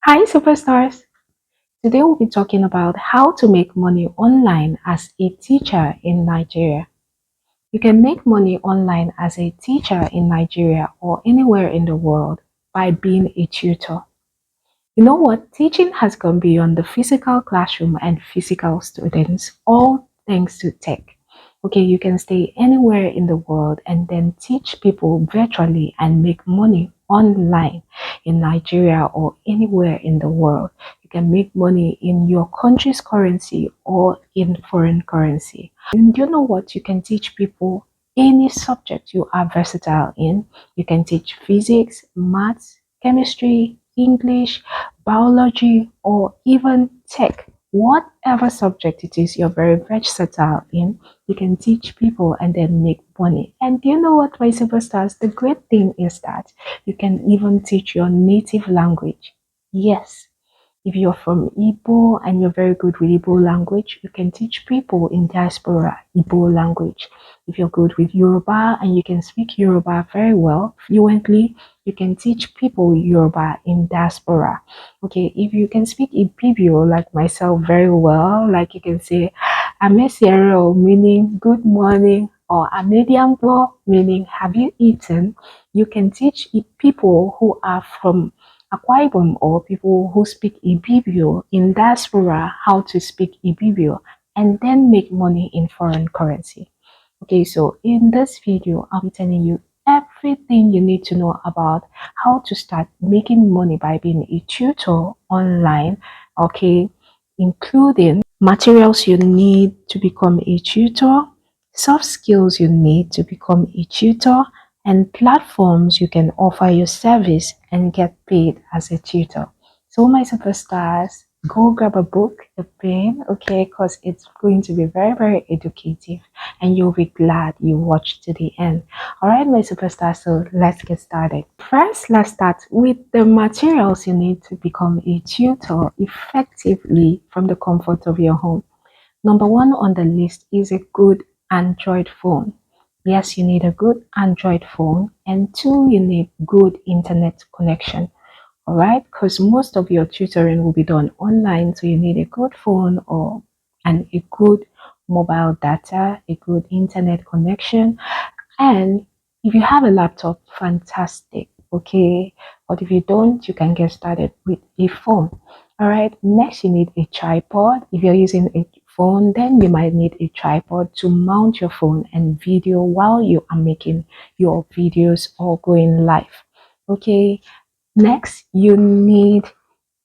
Hi, superstars! Today we'll be talking about how to make money online as a teacher in Nigeria. You can make money online as a teacher in Nigeria or anywhere in the world by being a tutor. You know what? Teaching has gone beyond the physical classroom and physical students, all thanks to tech. Okay, you can stay anywhere in the world and then teach people virtually and make money online in Nigeria or anywhere in the world. You can make money in your country's currency or in foreign currency. And you know what? You can teach people any subject you are versatile in. You can teach physics, maths, chemistry, English, biology, or even tech. Whatever subject it is you're very versatile in, you can teach people and then make money. And do you know what, my superstars? The great thing is that you can even teach your native language. Yes, if you're from Igbo and you're very good with Igbo language, you can teach people in diaspora Igbo language. If you're good with Yoruba and you can speak Yoruba very well, fluently, you can teach people Yoruba in diaspora. Okay, if you can speak Ibibio like myself very well, like you can say Amesiero, meaning good morning, or Amediambo, meaning have you eaten, you can teach people who are from Akwa Ibom or people who speak Ibibio in diaspora how to speak Ibibio and then make money in foreign currency. Okay, so in this video, I'll be telling you everything you need to know about how to start making money by being a tutor online, okay, including materials you need to become a tutor, soft skills you need to become a tutor, and platforms you can offer your service and get paid as a tutor. So my superstars, go grab a book, a pen, okay, because it's going to be very, very educative and you'll be glad you watched to the end. All right, my superstars, so let's get started. First, let's start with the materials you need to become a tutor effectively from the comfort of your home. Number one on the list is a good Android phone. Yes, you need a good Android phone. And two, you need good internet connection. All right, because most of your tutoring will be done online, so you need a good phone and a good mobile data, a good internet connection, and if you have a laptop, fantastic, okay, but if you don't, you can get started with a phone. All right, next you need a tripod. If you're using a phone, then you might need a tripod to mount your phone and video while you are making your videos or going live. Okay, next, you need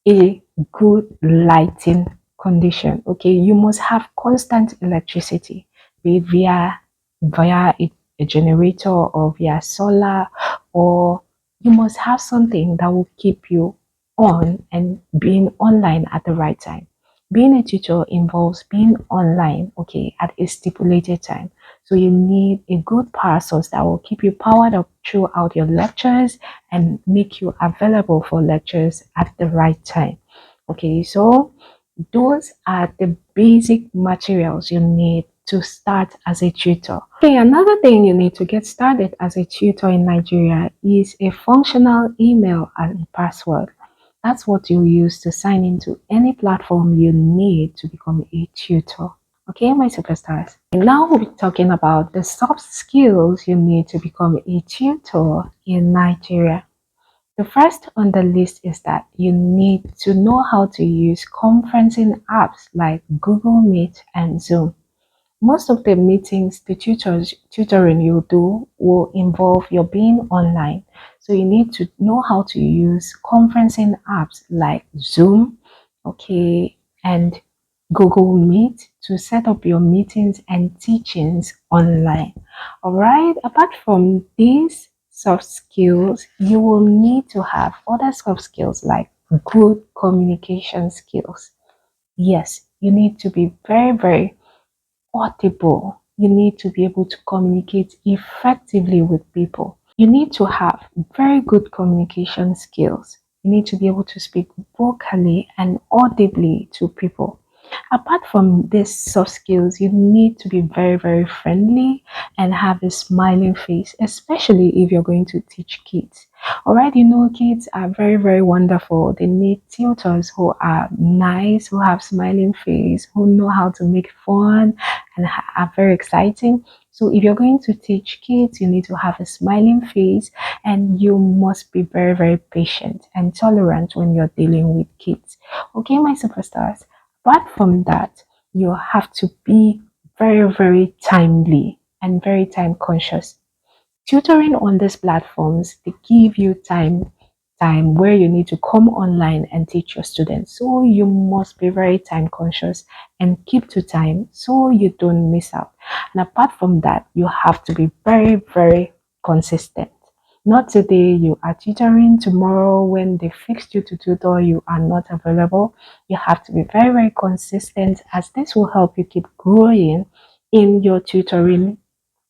a good lighting condition. Okay, you must have constant electricity, be it via a generator or via solar, or you must have something that will keep you on and being online at the right time. Being a tutor involves being online, okay, at a stipulated time. So you need a good power source that will keep you powered up throughout your lectures and make you available for lectures at the right time. Okay, so those are the basic materials you need to start as a tutor. Okay, another thing you need to get started as a tutor in Nigeria is a functional email and password. That's what you use to sign into any platform you need to become a tutor. Okay, my superstars. Now we'll be talking about the soft skills you need to become a tutor in Nigeria. The first on the list is that you need to know how to use conferencing apps like Google Meet and Zoom. Most of the meetings, the tutoring you do will involve your being online. So you need to know how to use conferencing apps like Zoom, okay, and Google Meet to set up your meetings and teachings online. All right, apart from these soft skills, you will need to have other soft skills like good communication skills. Yes, you need to be very, very audible. You need to be able to communicate effectively with people. You need to have very good communication skills. You need to be able to speak vocally and audibly to people. Apart from these soft skills, you need to be very, very friendly and have a smiling face, especially if you're going to teach kids. All right, you know, kids are very, very wonderful. They need tutors who are nice, who have smiling face, who know how to make fun and are very exciting. So if you're going to teach kids, you need to have a smiling face and you must be very, very patient and tolerant when you're dealing with kids. Okay, my superstars. Apart from that, you have to be very, very timely and very time conscious. Tutoring on these platforms, they give you time where you need to come online and teach your students. So you must be very time conscious and keep to time so you don't miss out. And apart from that, you have to be very, very consistent. Not today you are tutoring, tomorrow when they fixed you to tutor, you are not available. You have to be very, very consistent as this will help you keep growing in your tutoring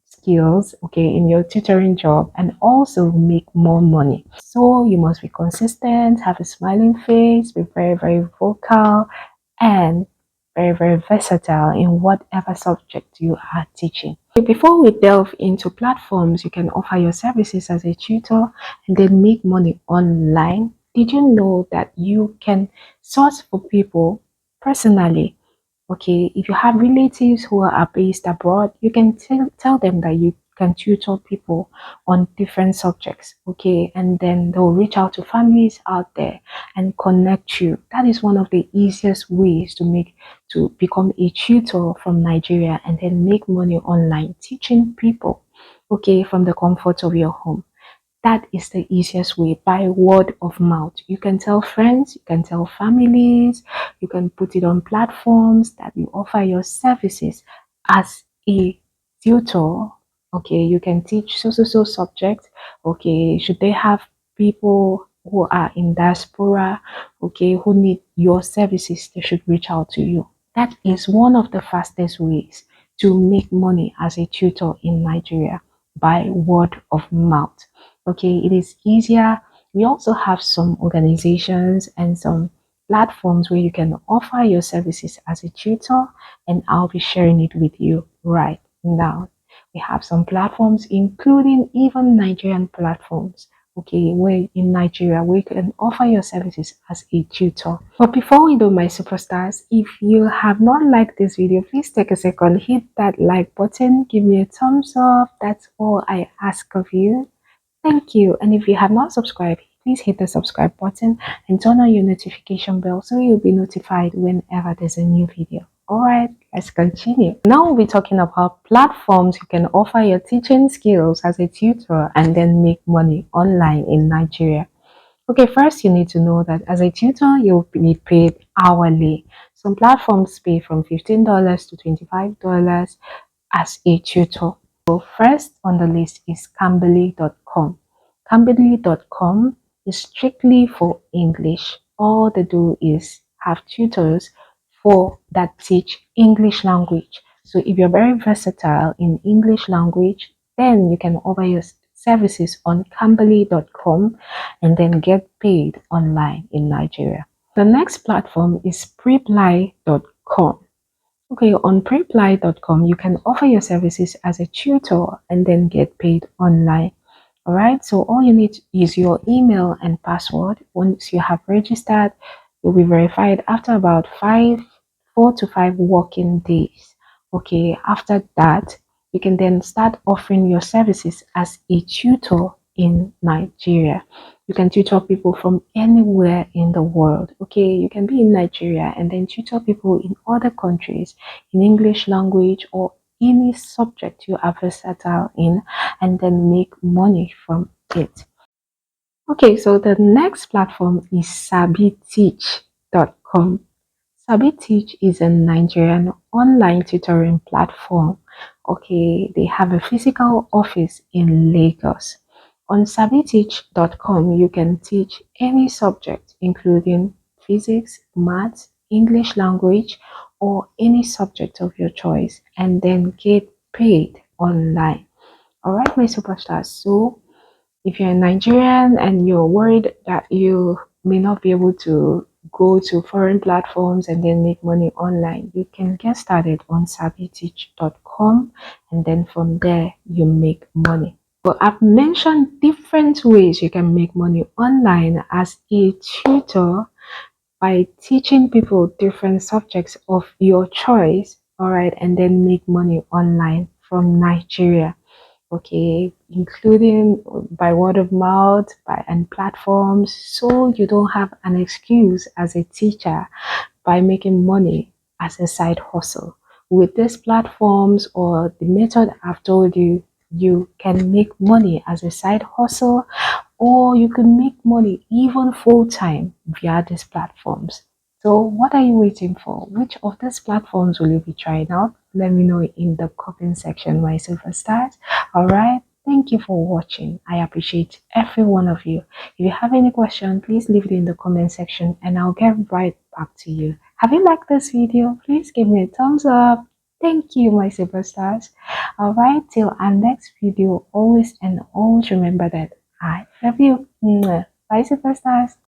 skills, okay, in your tutoring job and also make more money. So you must be consistent, have a smiling face, be very, very vocal and very, very versatile in whatever subject you are teaching. Before we delve into platforms, you can offer your services as a tutor and then make money online. Did you know that you can source for people personally? Okay, if you have relatives who are based abroad, you can tell them that you can tutor people on different subjects. Okay, and then they'll reach out to families out there and connect you. That is one of the easiest ways to become a tutor from Nigeria and then make money online teaching people, okay, from the comfort of your home. That is the easiest way, by word of mouth. You can tell friends, you can tell families, you can put it on platforms that you offer your services as a tutor. Okay, you can teach so subject. Okay, should they have people who are in diaspora, okay, who need your services, they should reach out to you. That is one of the fastest ways to make money as a tutor in Nigeria, by word of mouth. Okay, it is easier. We also have some organizations and some platforms where you can offer your services as a tutor, and I'll be sharing it with you right now. We have some platforms, including even Nigerian platforms, okay, where in Nigeria where you can offer your services as a tutor. But before we do, my superstars, if you have not liked this video, please take a second, hit that like button, give me a thumbs up. That's all I ask of you. Thank you. And if you have not subscribed, please hit the subscribe button and turn on your notification bell so you'll be notified whenever there's a new video. All right, let's continue. Now we'll be talking about platforms you can offer your teaching skills as a tutor and then make money online in Nigeria. Okay, first you need to know that as a tutor, you'll be paid hourly. Some platforms pay from $15 to $25 as a tutor. So first on the list is Cambly.com. Cambly.com is strictly for English. All they do is have tutors for that teach English language. So if you're very versatile in English language, then you can offer your services on Cambly.com and then get paid online in Nigeria. The next platform is Preply.com. Okay, on preply.com, you can offer your services as a tutor and then get paid online. All right, so all you need is your email and password. Once you have registered, you'll be verified after about 4 to 5 working days. Okay, after that, you can then start offering your services as a tutor in Nigeria. You can tutor people from anywhere in the world. Okay, you can be in Nigeria and then tutor people in other countries in English language or any subject you are versatile in and then make money from it. Okay, so the next platform is sabiteach.com. SabiTeach is a Nigerian online tutoring platform. Okay, they have a physical office in Lagos. On sabiteach.com, you can teach any subject, including physics, maths, English language, or any subject of your choice, and then get paid online. All right, my superstars. So if you're a Nigerian and you're worried that you may not be able to go to foreign platforms and then make money online, you can get started on sabiteach.com and then from there you make money. But I've mentioned different ways you can make money online as a tutor by teaching people different subjects of your choice, all right, and then make money online from Nigeria, okay, including by word of mouth, by and platforms, so you don't have an excuse as a teacher by making money as a side hustle. With these platforms or the method I've told you, you can make money as a side hustle, or you can make money even full time via these platforms. So, what are you waiting for? Which of these platforms will you be trying out? Let me know in the comment section, my superstars. All right. Thank you for watching. I appreciate every one of you. If you have any question, please leave it in the comment section and I'll get right back to you. Have you liked this video? Please give me a thumbs up. Thank you, my superstars. All right, till our next video, always and always remember that I love you. Mwah. Bye, superstars.